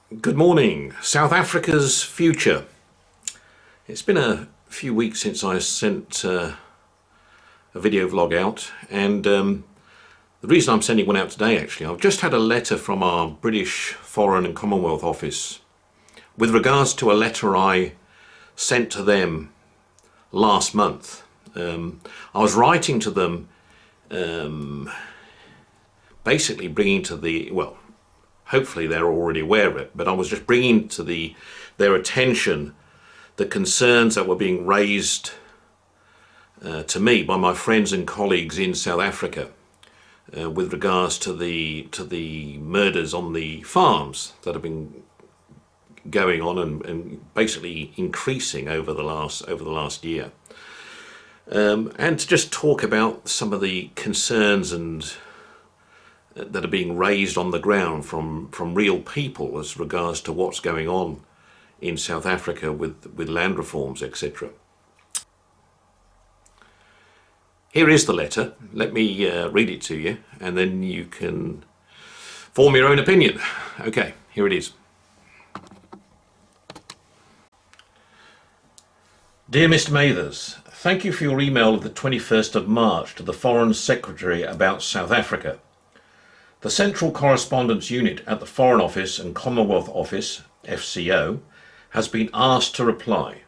Good morning. South Africa's future. It's been a few weeks since I sent a video vlog out, and the reason I'm sending one out today, actually, I've just had a letter from our British Foreign and Commonwealth Office with regards to a letter I sent to them last month. I was writing to them basically bringing to the, well, hopefully they're already aware of it, but I was just bringing to their attention the concerns that were being raised to me by my friends and colleagues in South Africa with regards to the murders on the farms that have been going on and basically increasing over the last year, and to just talk about some of the concerns and that are being raised on the ground from real people as regards to what's going on in South Africa with land reforms, etc. Here is the letter. Let me read it to you, and then you can form your own opinion. Okay, here it is. Dear Mr. Mathers, thank you for your email of the 21st of March to the Foreign Secretary about South Africa. The Central Correspondence Unit at the Foreign Office and Commonwealth Office, FCO, has been asked to reply.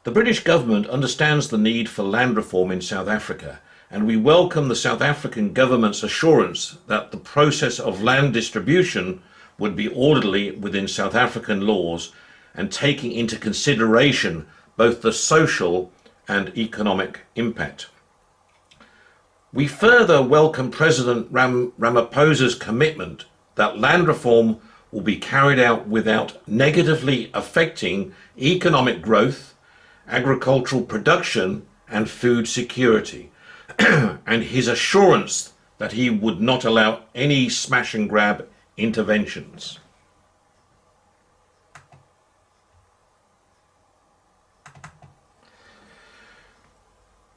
The British government understands the need for land reform in South Africa, and we welcome the South African government's assurance that the process of land distribution would be orderly within South African laws and taking into consideration both the social and economic impact. We further welcome President Ramaphosa's commitment that land reform will be carried out without negatively affecting economic growth, agricultural production and food security, and his assurance that he would not allow any smash and grab interventions.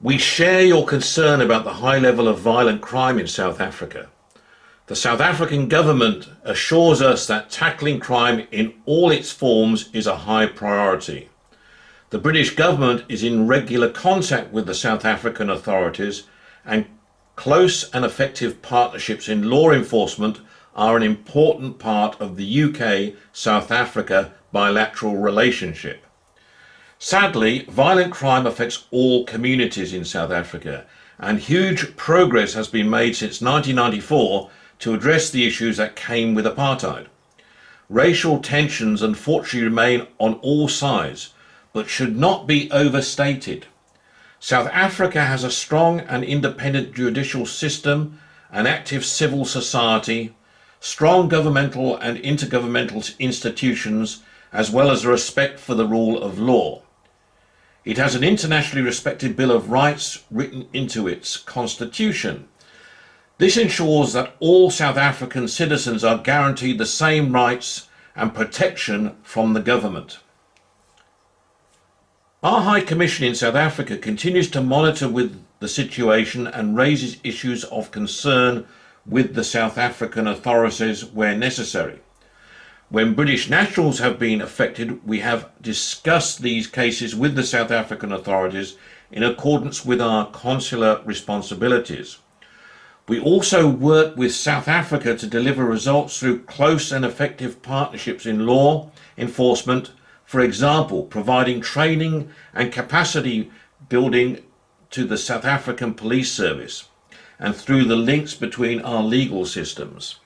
We share your concern about the high level of violent crime in South Africa. The South African government assures us that tackling crime in all its forms is a high priority. The British government is in regular contact with the South African authorities, and close and effective partnerships in law enforcement are an important part of the UK-South Africa bilateral relationship. Sadly, violent crime affects all communities in South Africa, and huge progress has been made since 1994 to address the issues that came with apartheid. Racial tensions unfortunately remain on all sides, but should not be overstated. South Africa has a strong and independent judicial system, an active civil society, strong governmental and intergovernmental institutions, as well as respect for the rule of law. It has an internationally respected Bill of Rights written into its constitution. This ensures that all South African citizens are guaranteed the same rights and protection from the government. Our High Commission in South Africa continues to monitor with the situation and raises issues of concern with the South African authorities where necessary. When British nationals have been affected, we have discussed these cases with the South African authorities in accordance with our consular responsibilities. We also work with South Africa to deliver results through close and effective partnerships in law enforcement, for example, providing training and capacity building to the South African Police Service, and through the links between our legal systems.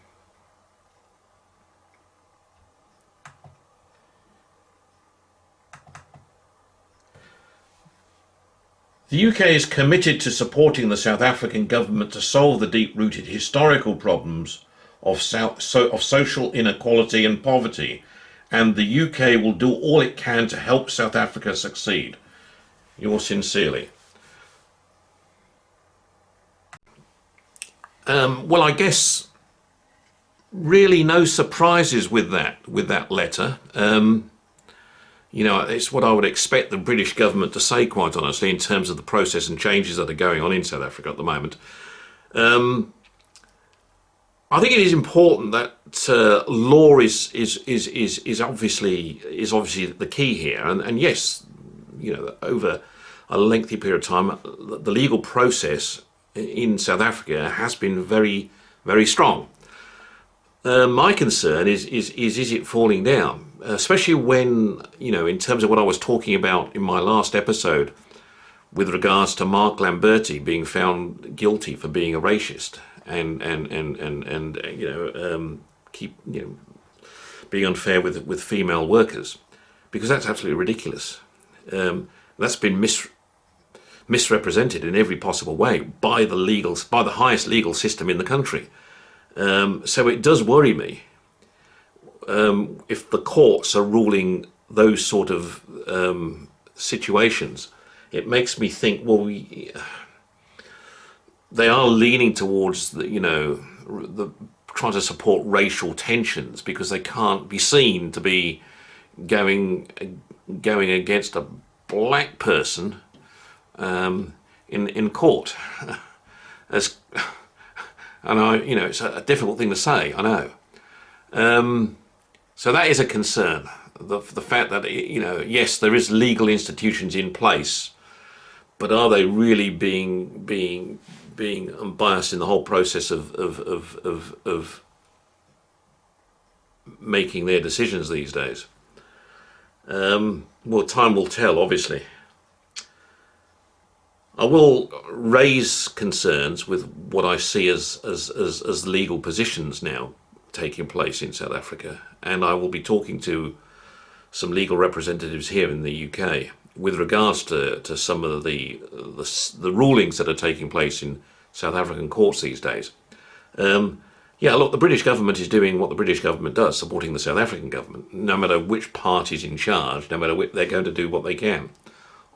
The UK is committed to supporting the South African government to solve the deep-rooted historical problems of social inequality and poverty, and the UK will do all it can to help South Africa succeed. Yours sincerely. Well, I guess really no surprises with that letter. You know, it's what I would expect the British government to say, quite honestly, in terms of the process and changes that are going on in South Africa at the moment. I think it is important that law is obviously the key here, and yes, over a lengthy period of time, the legal process in South Africa has been very, very strong. My concern is it falling down, especially when, in terms of what I was talking about in my last episode with regards to Mark Lamberti being found guilty for being a racist and keep being unfair with female workers, because that's absolutely ridiculous. That's been misrepresented in every possible way by the highest legal system in the country. So it does worry me if the courts are ruling those sort of situations. It makes me think, well, they are leaning towards the trying to support racial tensions because they can't be seen to be going against a black person in court. As and it's a difficult thing to say, I know. So that is a concern. The fact that yes, there is legal institutions in place, but are they really being unbiased in the whole process of making their decisions these days? Well, time will tell, obviously. I will raise concerns with what I see as legal positions now taking place in South Africa, and I will be talking to some legal representatives here in the UK with regards to some of the rulings that are taking place in South African courts these days. Look, the British government is doing what the British government does, supporting the South African government. No matter which party's in charge, no matter which, they're going to do what they can,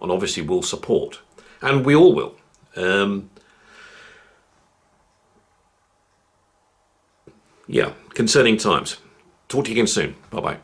and obviously will support. And we all will. Concerning times. Talk to you again soon. Bye-bye.